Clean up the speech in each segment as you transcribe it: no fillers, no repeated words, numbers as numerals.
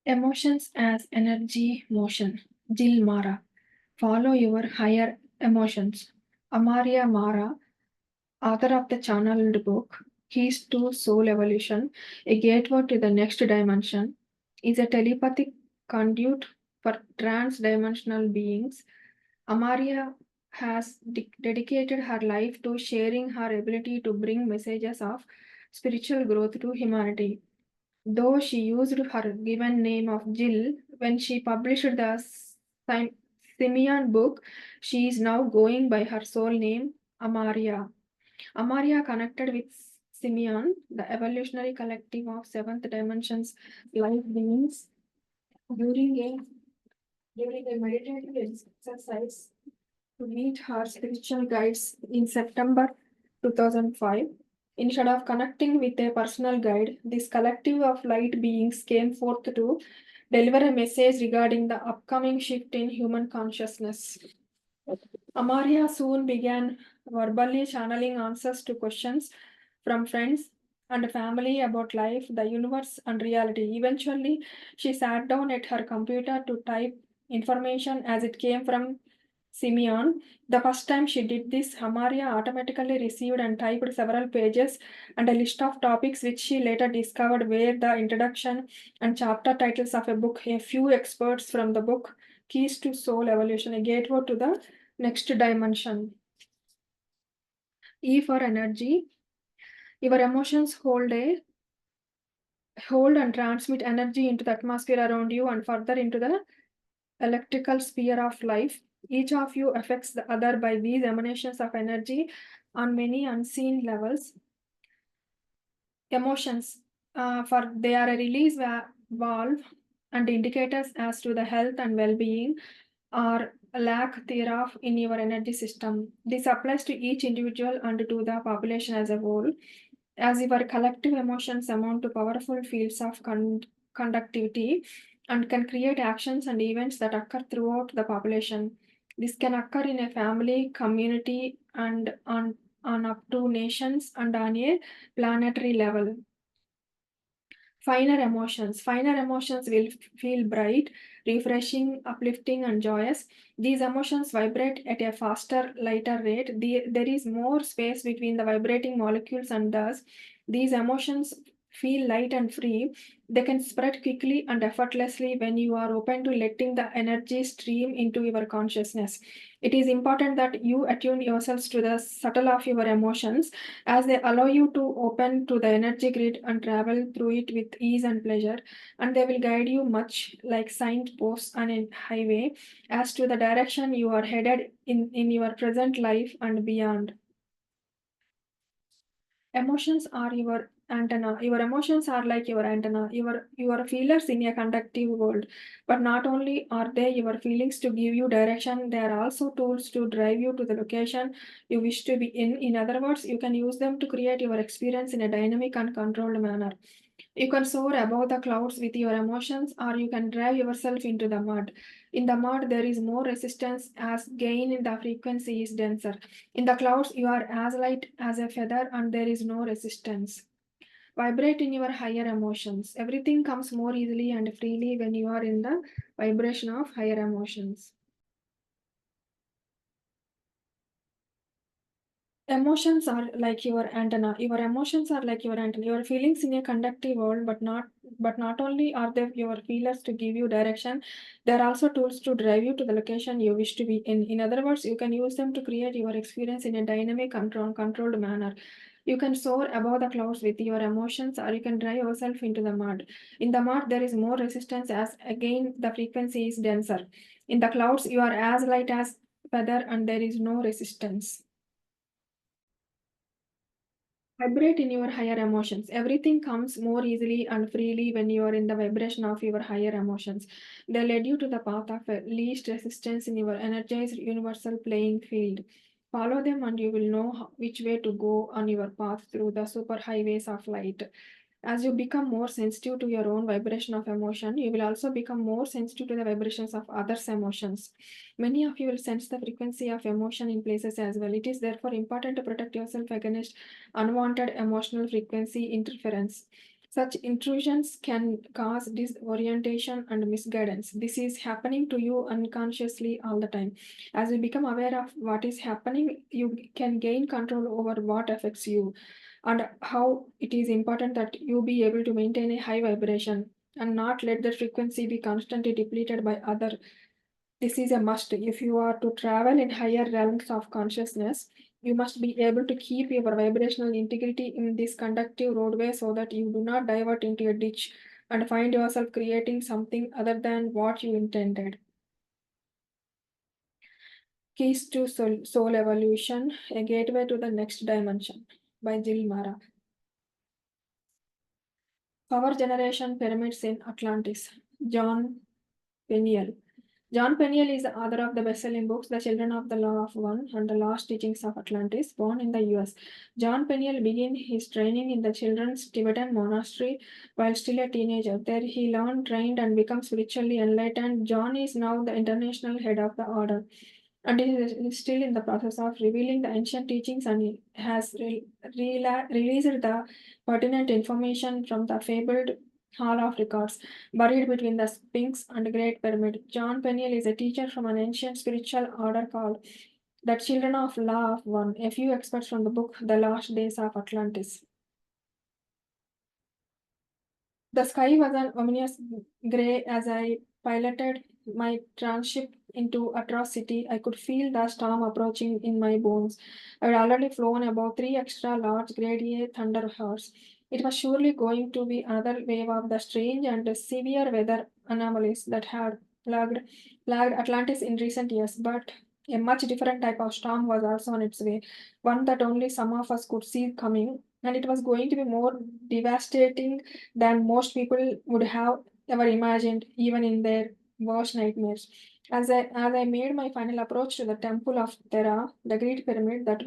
Emotions as energy motion. Jill Mara. Follow your higher emotions. Amaria Mara, author of the channeled book Keys to Soul Evolution, a gateway to the next dimension, is a telepathic conduit for trans-dimensional beings. Amaria has dedicated her life to sharing her ability to bring messages of spiritual growth to humanity. Though she used her given name of Jill when she published the Simeon book, she is now going by her soul name, Amaria. Amaria connected with Simeon, the evolutionary collective of seventh dimensions life beings, during a meditative exercise to meet her spiritual guides in September 2005. Instead of connecting with a personal guide, this collective of light beings came forth to deliver a message regarding the upcoming shift in human consciousness. Amaria soon began verbally channeling answers to questions from friends and family about life, the universe, and reality. Eventually, she sat down at her computer to type information as it came from Simeon. The first time she did this, Amaria automatically received and typed several pages and a list of topics which she later discovered were the introduction and chapter titles of a book. A few experts from the book Keys to Soul Evolution, a gateway to the next dimension. E for energy. Your emotions hold and transmit energy into the atmosphere around you and further into the electrical sphere of life. Each of you affects the other by these emanations of energy on many unseen levels. Emotions, for they are a release valve and indicators as to the health and well-being or lack thereof in your energy system. This applies to each individual and to the population as a whole, as your collective emotions amount to powerful fields of conductivity and can create actions and events that occur throughout the population. This can occur in a family, community, and on up to nations and on a planetary level. Finer emotions. Finer emotions will feel bright, refreshing, uplifting, and joyous. These emotions vibrate at a faster, lighter rate. There is more space between the vibrating molecules, and thus, these emotions feel light and free. They can spread quickly and effortlessly when you are open to letting the energy stream into your consciousness. It is important that you attune yourselves to the subtle of your emotions as they allow you to open to the energy grid and travel through it with ease and pleasure, and they will guide you much like signposts on a highway as to the direction you are headed in your present life and beyond. Emotions are your antenna. Your emotions are like your antenna. Your feelers in a conductive world. But not only are they your feelings to give you direction, they are also tools to drive you to the location you wish to be in. In other words, you can use them to create your experience in a dynamic and controlled manner. You can soar above the clouds with your emotions, or you can drive yourself into the mud. In the mud, there is more resistance as gain in the frequency is denser. In the clouds, you are as light as a feather and there is no resistance. Vibrate in your higher emotions. Everything comes more easily and freely when you are in the vibration of higher emotions. Emotions are like your antenna. Your emotions are like your antenna. Your feelings in a conductive world, but not only are they your feelers to give you direction, they're also tools to drive you to the location you wish to be in. In other words, you can use them to create your experience in a dynamic, controlled manner. You can soar above the clouds with your emotions, or you can drive yourself into the mud. In the mud, there is more resistance as again the frequency is denser. In the clouds, you are as light as feather and there is no resistance. Vibrate in your higher emotions. Everything comes more easily and freely when you are in the vibration of your higher emotions. They lead you to the path of least resistance in your energized universal playing field. Follow them and you will know which way to go on your path through the super highways of light. As you become more sensitive to your own vibration of emotion, you will also become more sensitive to the vibrations of others' emotions. Many of you will sense the frequency of emotion in places as well. It is therefore important to protect yourself against unwanted emotional frequency interference. Such intrusions can cause disorientation and misguidance. This is happening to you unconsciously all the time. As you become aware of what is happening, you can gain control over what affects you and how it is important that you be able to maintain a high vibration and not let the frequency be constantly depleted by other. This is a must. If you are to travel in higher realms of consciousness, you must be able to keep your vibrational integrity in this conductive roadway so that you do not divert into a ditch and find yourself creating something other than what you intended. Keys to Soul Evolution, A Gateway to the Next Dimension by Jill Mara. Power Generation Pyramids in Atlantis, John Peniel. John Peniel is the author of the best-selling books The Children of the Law of One and The Lost Teachings of Atlantis, born in the US. John Peniel began his training in the children's Tibetan monastery while still a teenager. There he learned, trained, and became spiritually enlightened. John is now the international head of the order and is still in the process of revealing the ancient teachings and has released the pertinent information from the fabled Hall of Records, buried between the Sphinx and Great Pyramid. John Peniel is a teacher from an ancient spiritual order called the Children of Law of One. A few experts from the book The Last Days of Atlantis. The sky was an ominous grey as I piloted my transship into atrocity. I could feel the storm approaching in my bones. I had already flown about three extra large grade A thunder horse. It was surely going to be another wave of the strange and severe weather anomalies that had plagued Atlantis in recent years, but a much different type of storm was also on its way, one that only some of us could see coming, and it was going to be more devastating than most people would have ever imagined, even in their worst nightmares. As I made my final approach to the temple of Terra, the great pyramid that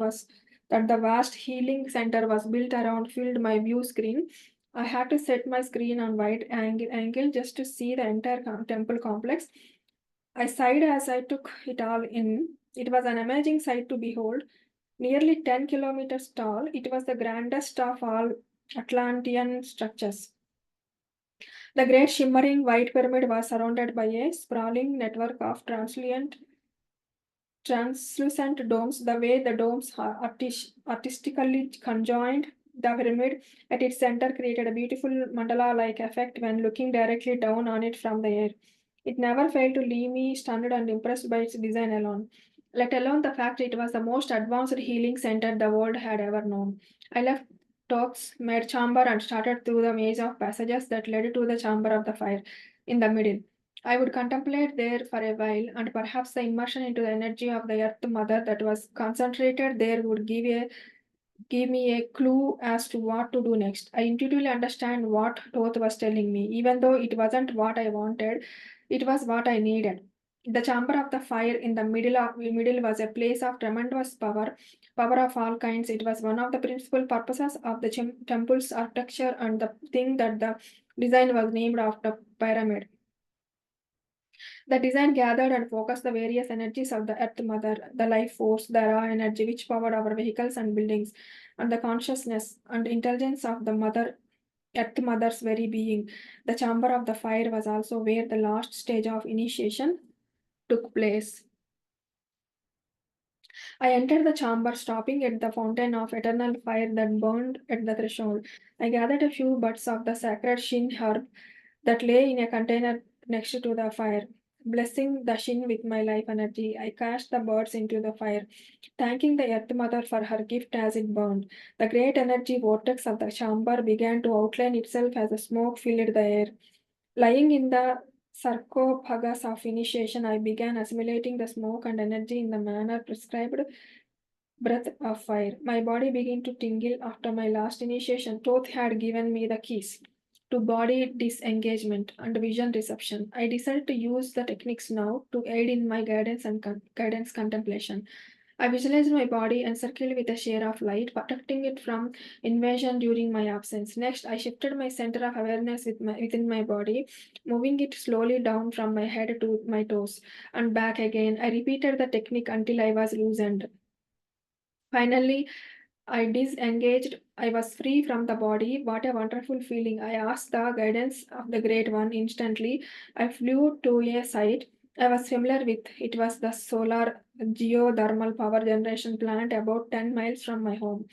the vast healing center was built around filled my view screen. I had to set my screen on wide angle just to see the entire temple complex. I sighed as I took it all in. It was an amazing sight to behold. Nearly 10 kilometers tall, it was the grandest of all Atlantean structures. The great shimmering white pyramid was surrounded by a sprawling network of translucent domes. The way the domes are artistically conjoined, the pyramid at its center created a beautiful mandala like effect when looking directly down on it from the air. It never failed to leave me stunned and impressed by its design alone, let alone the fact it was the most advanced healing center the world had ever known. I left Thoth's mad chamber and started through the maze of passages that led to the chamber of the fire in the middle. I would contemplate there for a while, and perhaps the immersion into the energy of the Earth Mother that was concentrated there would give me a clue as to what to do next. I intuitively understand what Toth was telling me, even though it wasn't what I wanted, it was what I needed. The chamber of the fire in the middle was a place of tremendous power of all kinds. It was one of the principal purposes of the temple's architecture and the thing that the design was named after pyramid. The design gathered and focused the various energies of the Earth Mother, the life force, the raw energy which powered our vehicles and buildings, and the consciousness and intelligence of the Earth Mother's very being. The chamber of the fire was also where the last stage of initiation took place. I entered the chamber, stopping at the fountain of eternal fire that burned at the threshold. I gathered a few buds of the sacred shin herb that lay in a container next to the fire. Blessing the shin with my life energy, I cast the birds into the fire, thanking the Earth Mother for her gift as it burned. The great energy vortex of the chamber began to outline itself as the smoke filled the air. Lying in the sarcophagus of initiation, I began assimilating the smoke and energy in the manner prescribed breath of fire. My body began to tingle after my last initiation. Thoth had given me the keys to body disengagement and vision reception. I decided to use the techniques now to aid in my guidance and guidance contemplation. I visualized my body encircled with a share of light, protecting it from invasion during my absence. Next, I shifted my center of awareness within my body, moving it slowly down from my head to my toes and back again. I repeated the technique until I was loosened. Finally, I disengaged. I was free from the body. What a wonderful feeling. I asked the guidance of the Great One instantly. I flew to a site I was familiar with. It was the solar geothermal power generation plant about 10 miles from my home.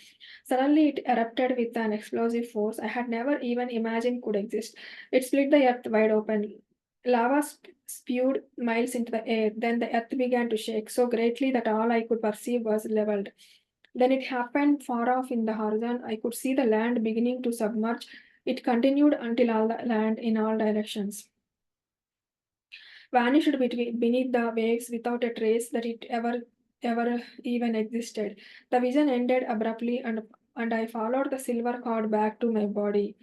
Suddenly, it erupted with an explosive force I had never even imagined could exist. It split the earth wide open. Lava spewed miles into the air. Then the earth began to shake so greatly that all I could perceive was leveled. Then it happened far off in the horizon. I could see the land beginning to submerge. It continued until all the land in all directions vanished beneath the waves without a trace that it ever even existed. The vision ended abruptly, and I followed the silver cord back to my body.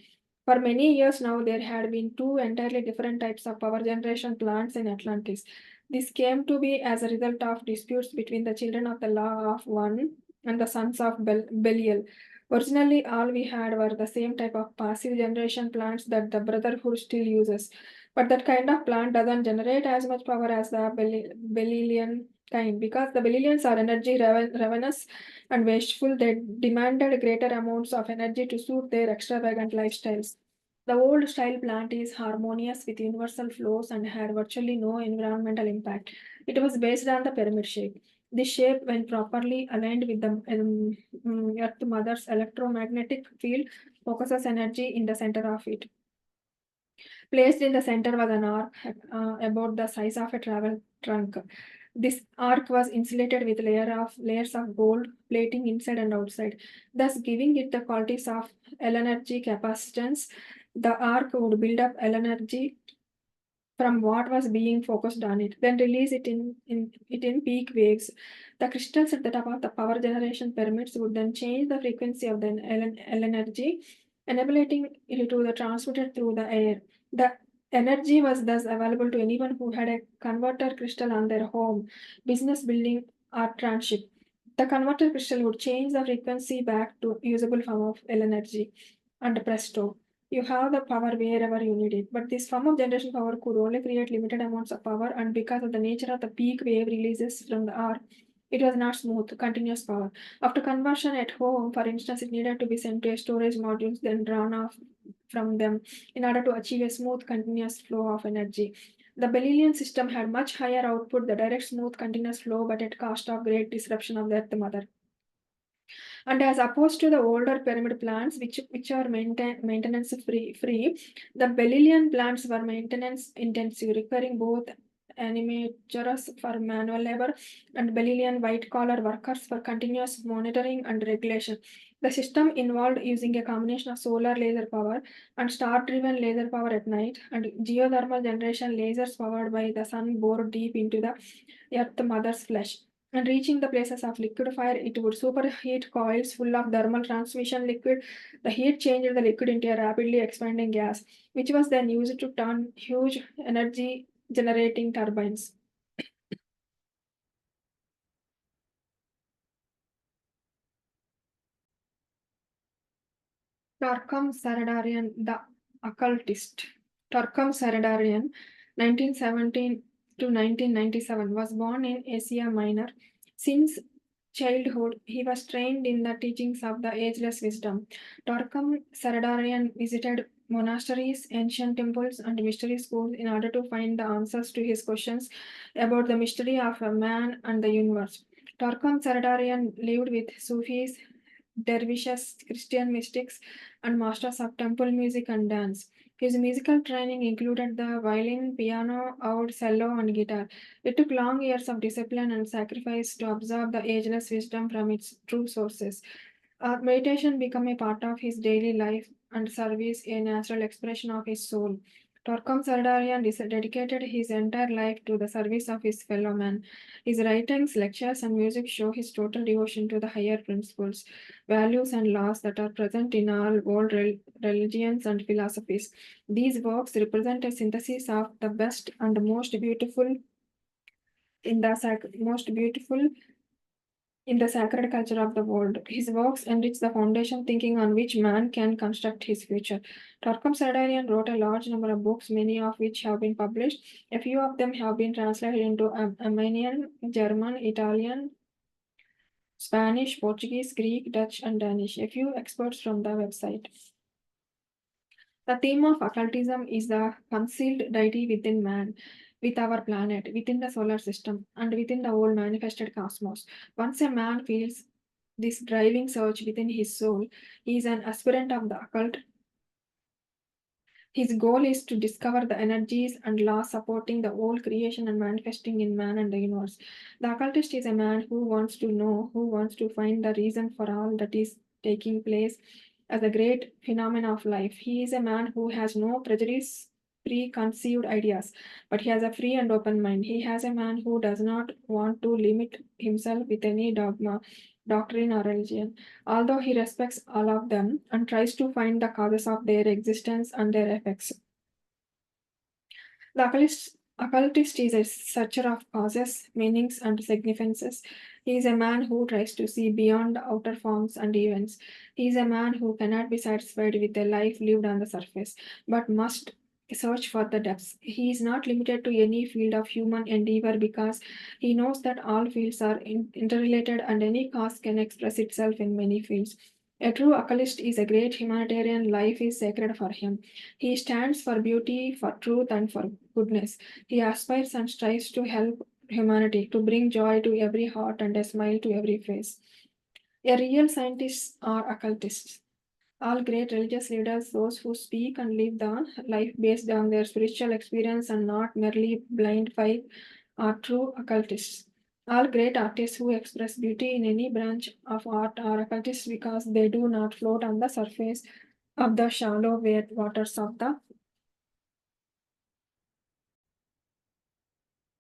For many years now, there had been two entirely different types of power generation plants in Atlantis. This came to be as a result of disputes between the children of the Law of One and the sons of Belial. Originally, all we had were the same type of passive generation plants that the Brotherhood still uses. But that kind of plant doesn't generate as much power as the Belialian kind because the Belialians are energy ravenous and wasteful. They demanded greater amounts of energy to suit their extravagant lifestyles. The old style plant is harmonious with universal flows and had virtually no environmental impact. It was based on the pyramid shape. This shape, when properly aligned with the Earth Mother's electromagnetic field, focuses energy in the center of it. Placed in the center was an arc about the size of a travel trunk. This arc was insulated with layers of gold plating inside and outside, thus giving it the qualities of L energy capacitance. The arc would build up L energy from what was being focused on it, then release it in peak waves. The crystals at the top of the power generation pyramids would then change the frequency of the L energy, enabling it to be transmitted through the air. The energy was thus available to anyone who had a converter crystal on their home, business building, or transit. The converter crystal would change the frequency back to usable form of L energy, and presto, you have the power wherever you need it. But this form of generation power could only create limited amounts of power, and because of the nature of the peak wave releases from the arc, it was not smooth, continuous power. After conversion at home, for instance, it needed to be sent to a storage module, then drawn off from them in order to achieve a smooth, continuous flow of energy. The Belilean system had much higher output, the direct, smooth, continuous flow, but at cost of great disruption of the Earth Mother. And as opposed to the older pyramid plants, which are maintenance free, the Belilean plants were maintenance intensive, requiring both animators for manual labor and Belilean white collar workers for continuous monitoring and regulation. The system involved using a combination of solar laser power and star driven laser power at night and geothermal generation lasers powered by the sun bored deep into the earth mother's flesh and reaching the places of liquid fire, it would superheat coils full of thermal transmission liquid. The heat changed the liquid into a rapidly expanding gas, which was then used to turn huge energy generating turbines. Torquem Saradarian, the occultist. Torquem Saradarian, 1917 to 1997, was born in Asia Minor. Since childhood, he was trained in the teachings of the ageless wisdom. Torquem Saradarian visited monasteries, ancient temples, and mystery schools in order to find the answers to his questions about the mystery of a man and the universe. Torquem Saradarian lived with Sufis, dervishes, Christian mystics, and masters of temple music and dance. His musical training included the violin, piano, oud, cello, and guitar. It took long years of discipline and sacrifice to absorb the ageless wisdom from its true sources. Meditation became a part of his daily life and service, a natural expression of his soul. Torquem Sardarian dedicated his entire life to the service of his fellow man. His writings, lectures, and music show his total devotion to the higher principles, values, and laws that are present in all world religions and philosophies. These works represent a synthesis of the best and most beautiful in the sacred culture of the world. His works enrich the foundation thinking on which man can construct his future. Torquem Sardarian wrote a large number of books, many of which have been published. A few of them have been translated into Armenian, German, Italian, Spanish, Portuguese, Greek, Dutch, and Danish. A few experts from the website. The theme of occultism is the concealed deity within man, with our planet, within the solar system, and within the whole manifested cosmos. Once a man feels this driving surge within his soul, he is an aspirant of the occult. His goal is to discover the energies and laws supporting the whole creation and manifesting in man and the universe. The occultist is a man who wants to know, who wants to find the reason for all that is taking place as a great phenomena of life. He is a man who has no prejudice, preconceived ideas, but he has a free and open mind. He has a man who does not want to limit himself with any dogma, doctrine, or religion, although he respects all of them and tries to find the causes of their existence and their effects. The occultist is a searcher of causes, meanings, and significances. He is a man who tries to see beyond the outer forms and events. He is a man who cannot be satisfied with a life lived on the surface, but must search for the depths. He is not limited to any field of human endeavor because he knows that all fields are interrelated and any cause can express itself in many fields. A true occultist is a great humanitarian. Life is sacred for him. He stands for beauty, for truth, and for goodness. He aspires and strives to help humanity, to bring joy to every heart and a smile to every face. A real scientists are occultists. All great religious leaders, those who speak and live the life based on their spiritual experience and not merely blind faith, are true occultists. All great artists who express beauty in any branch of art are occultists because they do not float on the surface of the shallow waters of the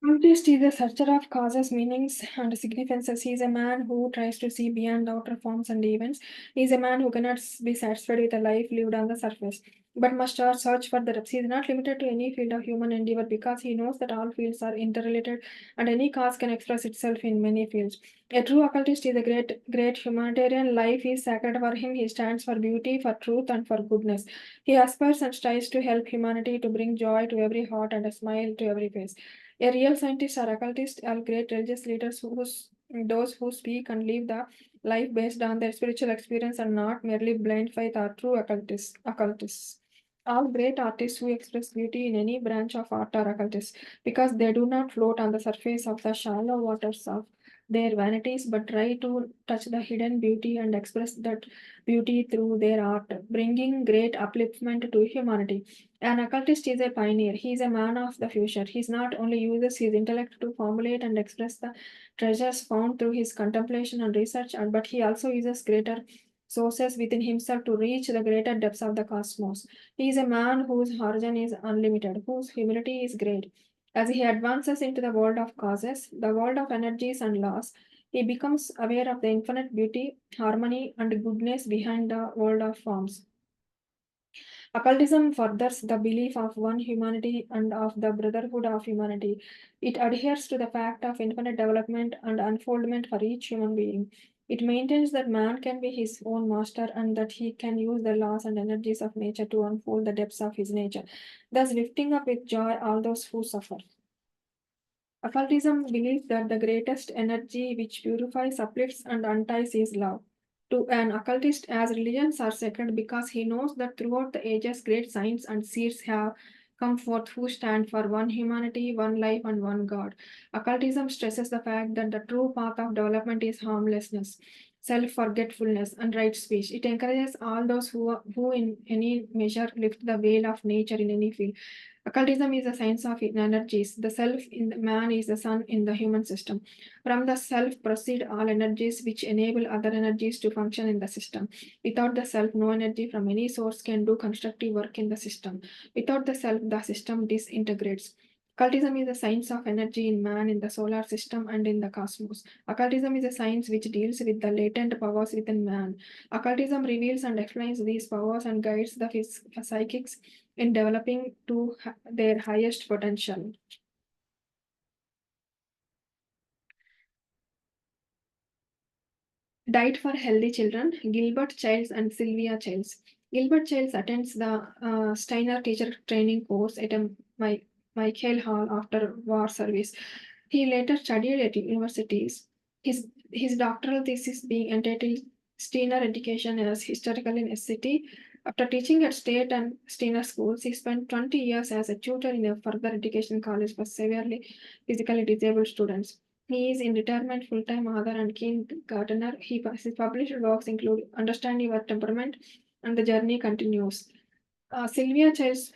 Artist is a searcher of causes, meanings, and significances. He is a man who tries to see beyond outer forms and events. He is a man who cannot be satisfied with a life lived on the surface, but must search for the depths. He is not limited to any field of human endeavor because he knows that all fields are interrelated and any cause can express itself in many fields. A true occultist is a great humanitarian. Life is sacred for him. He stands for beauty, for truth, and for goodness. He aspires and strives to help humanity, to bring joy to every heart and a smile to every face. A real scientist or occultist are great religious leaders those who speak and live the life based on their spiritual experience and not merely blind faith are true occultists. All great artists who express beauty in any branch of art are occultists because they do not float on the surface of the shallow waters of their vanities but try to touch the hidden beauty and express that beauty through their art, bringing great upliftment to humanity. An occultist is a pioneer. He is a man of the future. He not only uses his intellect to formulate and express the treasures found through his contemplation and research, but he also uses greater sources within himself to reach the greater depths of the cosmos. He is a man whose horizon is unlimited, whose humility is great. As he advances into the world of causes, the world of energies and laws, he becomes aware of the infinite beauty, harmony, and goodness behind the world of forms. Occultism furthers the belief of one humanity and of the brotherhood of humanity. It adheres to the fact of infinite development and unfoldment for each human being. It maintains that man can be his own master and that he can use the laws and energies of nature to unfold the depths of his nature, thus lifting up with joy all those who suffer. Occultism believes that the greatest energy which purifies, uplifts, and unties is love. To an occultist, as religions are sacred because he knows that throughout the ages, great saints and seers have come forth who stand for one humanity, one life, and one God. Occultism stresses the fact that the true path of development is harmlessness, self forgetfulness, and right speech. It encourages all those who, in any measure, lift the veil of nature in any field. Occultism is the science of energies. The self in the man is the sun in the human system. From the self proceed all energies which enable other energies to function in the system. Without the self, no energy from any source can do constructive work in the system. Without the self, the system disintegrates. Occultism is the science of energy in man, in the solar system, and in the cosmos. Occultism is a science which deals with the latent powers within man. Occultism reveals and explains these powers and guides the psychics in developing to their highest potential. Diet for Healthy Children, Gilbert Childs and Sylvia Childs. Gilbert Childs attends the Steiner teacher training course at Michael Hall after war service. He later studied at universities. His his doctoral thesis being entitled Steiner Education as Historical in a City. After teaching at state and Steiner schools, he spent 20 years as a tutor in a further education college for severely physically disabled students. He is in retirement full-time author and keen gardener. His published works include Understand Your Temperament and The Journey Continues. Sylvia Childs,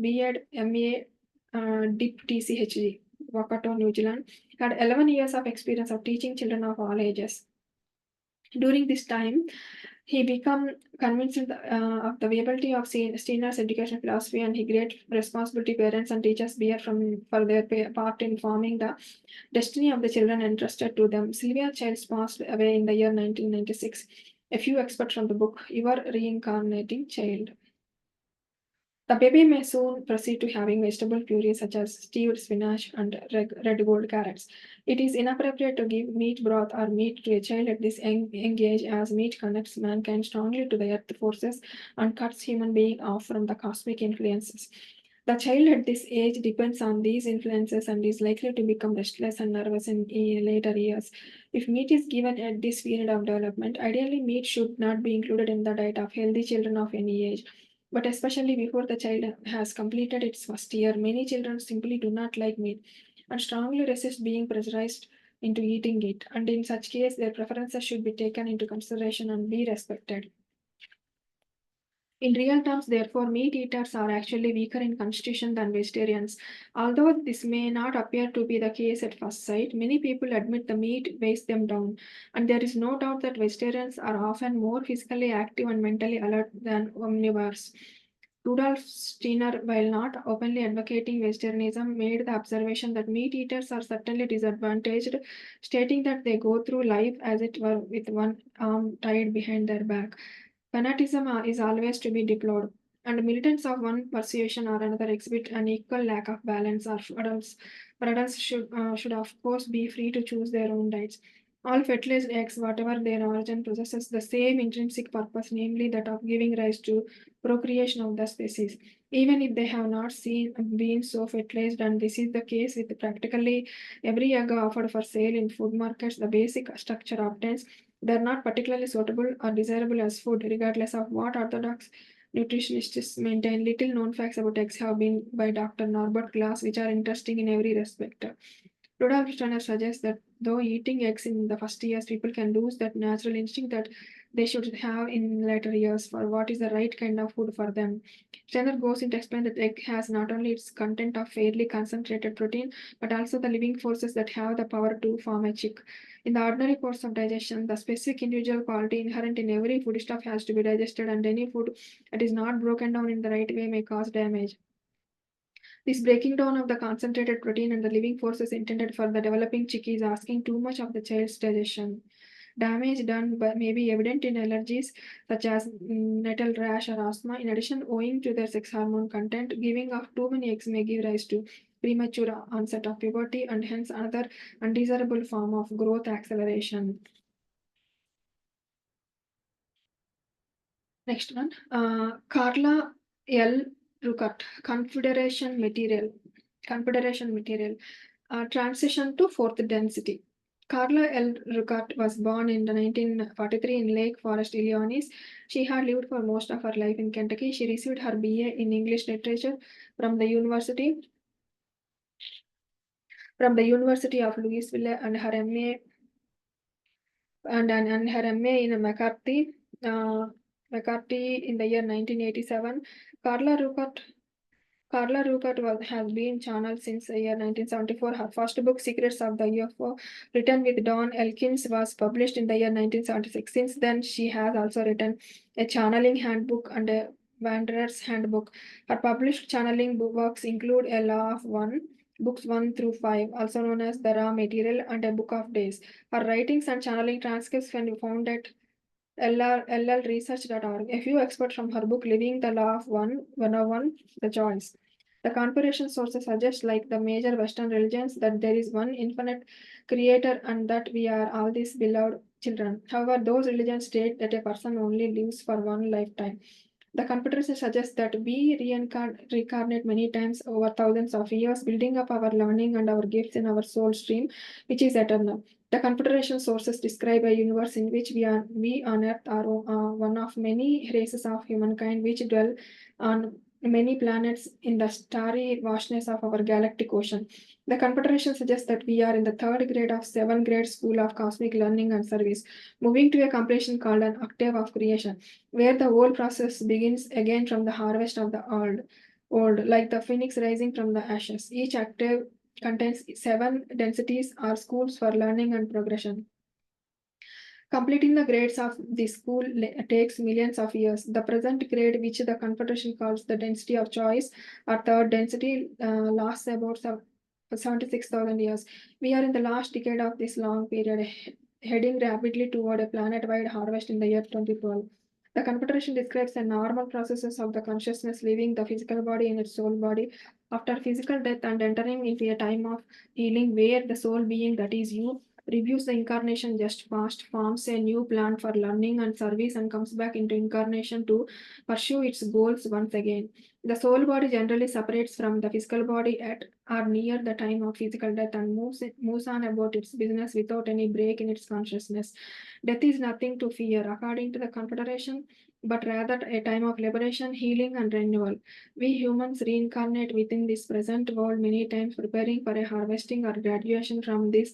B.Ed, M.A., DIP, TCHG, Waikato, New Zealand, had 11 years of experience of teaching children of all ages. During this time, he became convinced of the viability of Steiner's education philosophy, and he great responsibility parents and teachers bear for their part in forming the destiny of the children entrusted to them. Sylvia Childs passed away in the year 1996. A few excerpts from the book, Your Reincarnating Child. The baby may soon proceed to having vegetable purees such as stewed spinach and red gold carrots. It is inappropriate to give meat broth or meat to a child at this young age, as meat connects mankind strongly to the earth forces and cuts human being off from the cosmic influences. The child at this age depends on these influences and is likely to become restless and nervous in later years. If meat is given at this period of development, ideally meat should not be included in the diet of healthy children of any age. But especially before the child has completed its first year, many children simply do not like meat and strongly resist being pressurized into eating it. And in such case, their preferences should be taken into consideration and be respected. In real terms, therefore, meat eaters are actually weaker in constitution than vegetarians. Although this may not appear to be the case at first sight, many people admit the meat weighs them down, and there is no doubt that vegetarians are often more physically active and mentally alert than omnivores. Rudolf Steiner, while not openly advocating vegetarianism, made the observation that meat eaters are certainly disadvantaged, stating that they go through life as it were with one arm tied behind their back. Fanaticism is always to be deplored, and militants of one persuasion or another exhibit an equal lack of balance. Adults should of course be free to choose their own diets. All fertilized eggs, whatever their origin, possesses the same intrinsic purpose, namely that of giving rise to procreation of the species, even if they have not been so fertilized. And this is the case with practically every egg offered for sale in food markets. The basic structure obtains they are not particularly suitable or desirable as food, regardless of what orthodox nutritionists maintain. Little known facts about eggs have been by Dr. Norbert Glass, which are interesting in every respect. Rudolf Steiner suggests that though eating eggs in the first years, people can lose that natural instinct that they should have in later years for what is the right kind of food for them. Steiner goes into explain that egg has not only its content of fairly concentrated protein, but also the living forces that have the power to form a chick. In the ordinary course of digestion, the specific individual quality inherent in every foodstuff has to be digested, and any food that is not broken down in the right way may cause damage. This breaking down of the concentrated protein and the living forces intended for the developing chick is asking too much of the child's digestion. Damage done may be evident in allergies such as nettle rash or asthma. In addition, owing to their sex hormone content, giving of too many eggs may give rise to premature onset of puberty and hence another undesirable form of growth acceleration. Next one, Carla L. Ruckert, Confederation material. Transition to fourth density. Carla L. Ruckert was born in 1943 in Lake Forest, Illinois. She had lived for most of her life in Kentucky. She received her BA in English literature from the University of Louisville and her MA and her MA in McCarthy in the year 1987. Carla Ruckert has been channeled since the year 1974. Her first book, Secrets of the UFO, written with Don Elkins, was published in the year 1976. Since then, she has also written a channeling handbook and a wanderer's handbook. Her published channeling works include A Law of One, books 1 through 5, also known as The Raw Material, and A Book of Days. Her writings and channeling transcripts can be found at llresearch.org. A few excerpts from her book, Living the Law of One, 101, The Choice. The confirmation sources suggest, like the major Western religions, that there is one infinite creator and that we are all these beloved children. However, those religions state that a person only lives for one lifetime. The confederation suggests that we reincarnate many times over thousands of years, building up our learning and our gifts in our soul stream, which is eternal. The Confederation sources describe a universe in which we on Earth are one of many races of humankind which dwell on many planets in the starry vastness of our galactic ocean. The Confederation suggests that we are in the third grade of seven grade school of cosmic learning and service, moving to a completion called an octave of creation, where the whole process begins again from the harvest of the old, like the phoenix rising from the ashes. Each octave contains seven densities or schools for learning and progression. Completing the grades of the school takes millions of years. The present grade, which the Confederation calls the density of choice, or third density, lasts about 76,000 years. We are in the last decade of this long period, heading rapidly toward a planet-wide harvest in the year 2012. The Confederation describes the normal processes of the consciousness leaving the physical body in its soul body after physical death and entering into a time of healing where the soul being, that is you, reviews the incarnation just past, forms a new plan for learning and service, and comes back into incarnation to pursue its goals once again. The soul body generally separates from the physical body at or near the time of physical death and moves on about its business without any break in its consciousness. Death is nothing to fear, according to the Confederation, but rather a time of liberation, healing, and renewal. We humans reincarnate within this present world many times, preparing for a harvesting or graduation from this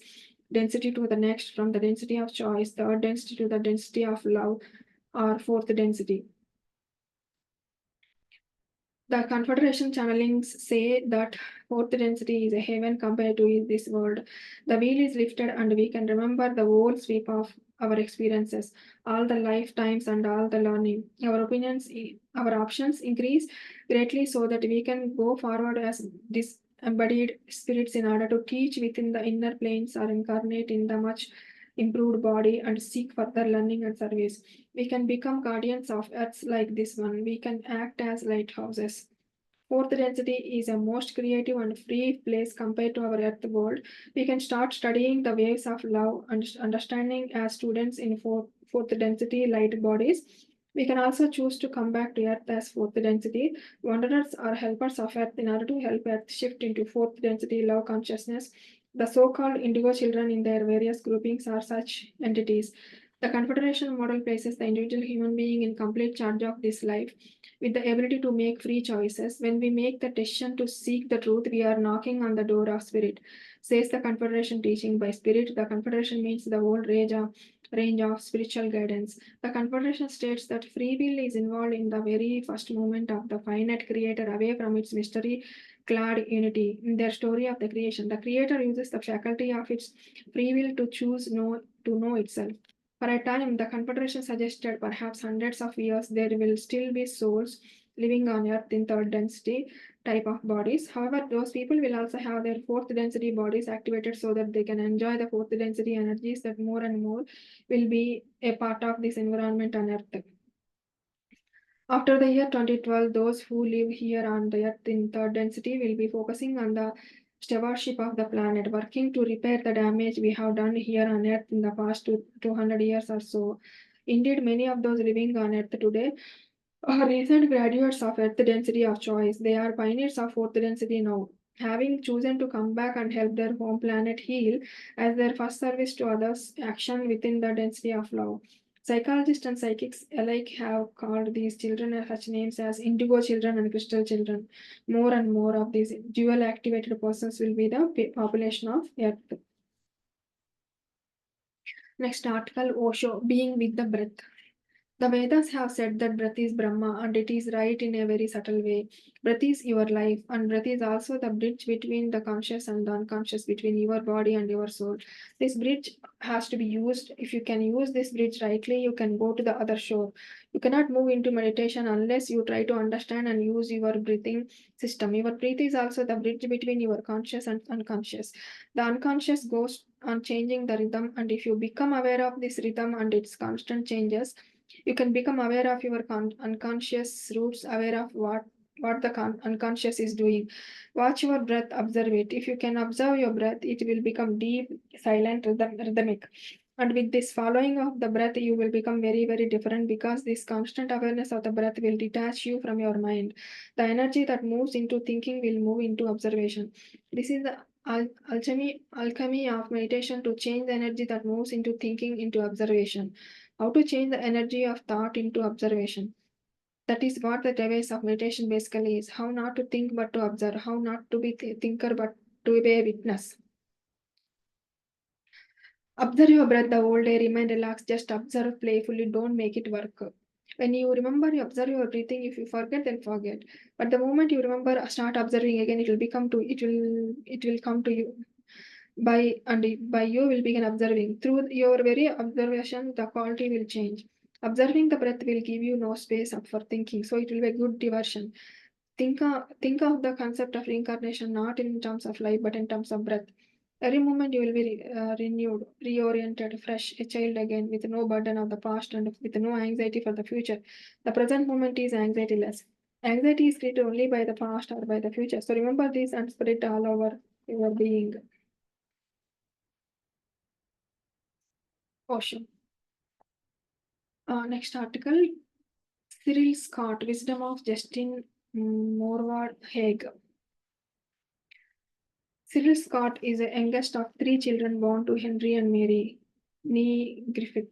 density to the next, from the density of choice, third density to the density of love, or fourth density. The Confederation channelings say that fourth density is a heaven compared to this world. The veil is lifted and we can remember the whole sweep of our experiences, all the lifetimes and all the learning. Our options increase greatly so that we can go forward as disembodied spirits in order to teach within the inner planes or incarnate in the much improved body and seek further learning and service. We can become guardians of earths like this one. We can act as lighthouses. Fourth density is a most creative and free place compared to our earth world. We can start studying the waves of love and understanding as students in fourth density light bodies. We can also choose to come back to earth as fourth density wanderers or helpers of earth in order to help earth shift into fourth density love consciousness. The so-called indigo children in their various groupings are such entities. The Confederation model places the individual human being in complete charge of this life with the ability to make free choices. When we make the decision to seek the truth, we are knocking on the door of spirit, says the Confederation teaching. By spirit, the Confederation means the whole range of spiritual guidance. The Confederation states that free will is involved in the very first moment of the finite creator away from its mystery clad unity. In their story of the creation, the creator uses the faculty of its free will to to know itself. For a time, the Confederation suggested perhaps hundreds of years there will still be souls living on Earth in third density type of bodies. However, those people will also have their fourth density bodies activated so that they can enjoy the fourth density energies that more and more will be a part of this environment on Earth. After the year 2012, those who live here on the Earth in third density will be focusing on the stewardship of the planet, working to repair the damage we have done here on Earth in the past 200 years or so. Indeed, many of those living on Earth today are recent graduates of Earth density of choice. They are pioneers of fourth density now, having chosen to come back and help their home planet heal as their first service to others, action within the density of love. Psychologists and psychics alike have called these children such names as indigo children and crystal children. More and more of these dual activated persons will be the population of Earth. Next article, Osho, being with the breath. The Vedas have said that breath is Brahma, and it is right in a very subtle way. Breath is your life, and breath is also the bridge between the conscious and the unconscious, between your body and your soul. This bridge has to be used. If you can use this bridge rightly, you can go to the other shore. You cannot move into meditation unless you try to understand and use your breathing system. Your breath is also the bridge between your conscious and unconscious. The unconscious goes on changing the rhythm, and if you become aware of this rhythm and its constant changes, you can become aware of your unconscious roots, aware of what the unconscious is doing. Watch your breath, observe it. If you can observe your breath, it will become deep, silent, rhythmic. And with this following of the breath, you will become very, very different because this constant awareness of the breath will detach you from your mind. The energy that moves into thinking will move into observation. This is the Alchemy of meditation to change the energy that moves into thinking into observation. How to change the energy of thought into observation. That is what the device of meditation basically is. How not to think but to observe. How not to be thinker but to be a witness. Observe your breath the whole day, remain relaxed, just observe playfully, don't make it work. When you remember, you observe your breathing. If you forget, then forget. But the moment you remember, start observing again, it will come to you. By you will begin observing. Through your very observation, the quality will change. Observing the breath will give you no space up for thinking, so it will be a good diversion. Think of the concept of reincarnation not in terms of life but in terms of breath. Every moment you will be renewed, reoriented, fresh, a child again, with no burden of the past and with no anxiety for the future. The present moment is anxiety-less. Anxiety is created only by the past or by the future. So remember this and spread it all over your being. Ocean. Next article. Cyril Scott, Wisdom of Justin Morward Hague. Cyril Scott is the youngest of three children born to Henry and Mary Nee Griffith.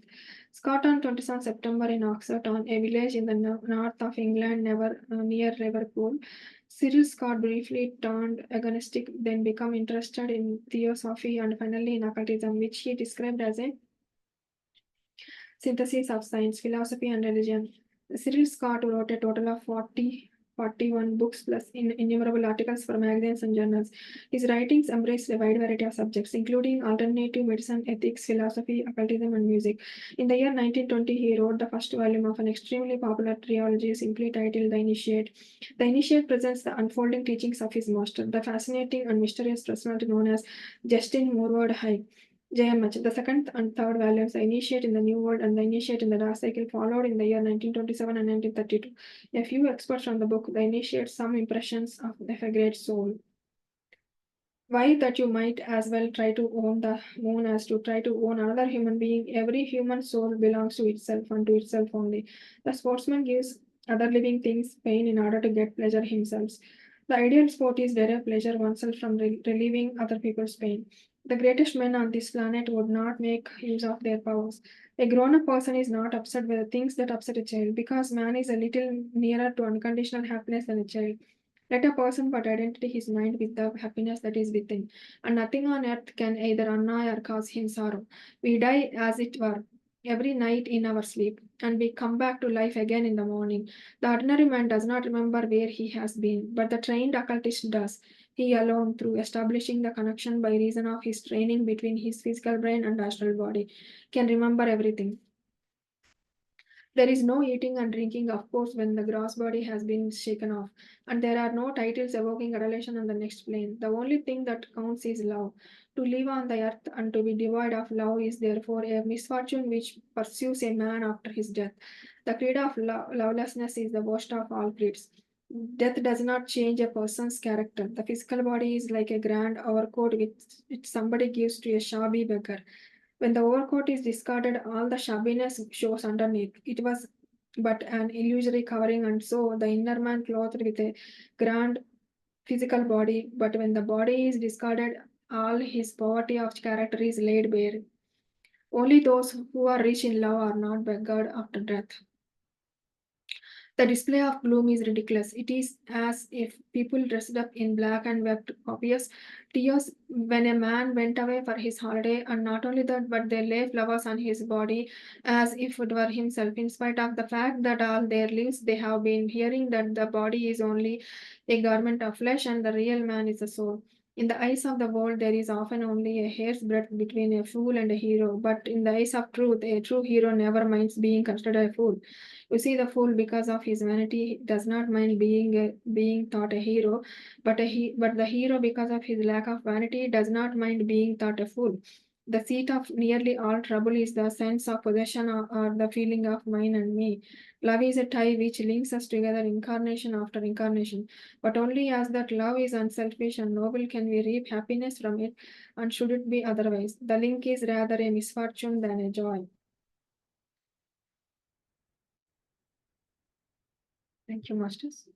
Scott on 27 September in Oxfordton, a village in the north of England near Liverpool. Cyril Scott briefly turned agnostic, then became interested in theosophy and finally in occultism, which he described as a synthesis of science, philosophy, and religion. Cyril Scott wrote a total of 41 books plus innumerable articles for magazines and journals. His writings embraced a wide variety of subjects, including alternative medicine, ethics, philosophy, occultism, and music. In the year 1920, he wrote the first volume of an extremely popular trilogy simply titled The Initiate. The Initiate presents the unfolding teachings of his master, the fascinating and mysterious personality known as Justin Morward High. JMH. The second and third volumes, The Initiate in the New World and The Initiate in the Dark Cycle, followed in the year 1927 and 1932. A few experts from the book, The Initiate, some impressions of a great soul. Why that you might as well try to own the moon as to try to own another human being. Every human soul belongs to itself and to itself only. The sportsman gives other living things pain in order to get pleasure himself. The ideal sport is derive pleasure oneself from relieving other people's pain. The greatest men on this planet would not make use of their powers. A grown up person is not upset with the things that upset a child because man is a little nearer to unconditional happiness than a child. Let a person but identify his mind with the happiness that is within, and nothing on earth can either annoy or cause him sorrow. We die as it were every night in our sleep, and we come back to life again in the morning. The ordinary man does not remember where he has been, but the trained occultist does. He alone, through establishing the connection by reason of his training between his physical brain and astral body, can remember everything. There is no eating and drinking, of course, when the gross body has been shaken off, and there are no titles evoking adulation on the next plane. The only thing that counts is love. To live on the earth and to be devoid of love is therefore a misfortune which pursues a man after his death. The creed of lovelessness is the worst of all creeds. Death does not change a person's character. The physical body is like a grand overcoat which somebody gives to a shabby beggar. When the overcoat is discarded, all the shabbiness shows underneath. It was but an illusory covering, and so the inner man clothed with a grand physical body. But when the body is discarded, all his poverty of character is laid bare. Only those who are rich in love are not beggared after death. The display of gloom is ridiculous. It is as if people dressed up in black and wept copious tears when a man went away for his holiday, and not only that, but they lay flowers on his body as if it were himself, in spite of the fact that all their lives they have been hearing that the body is only a garment of flesh and the real man is the soul. In the eyes of the world, there is often only a hair's breadth between a fool and a hero, but in the eyes of truth, a true hero never minds being considered a fool. You see, the fool, because of his vanity, does not mind being thought a hero, but the hero, because of his lack of vanity, does not mind being thought a fool. The seat of nearly all trouble is the sense of possession or the feeling of mine and me. Love is a tie which links us together incarnation after incarnation, but only as that love is unselfish and noble can we reap happiness from it, and should it be otherwise, the link is rather a misfortune than a joy. Thank you, Masters.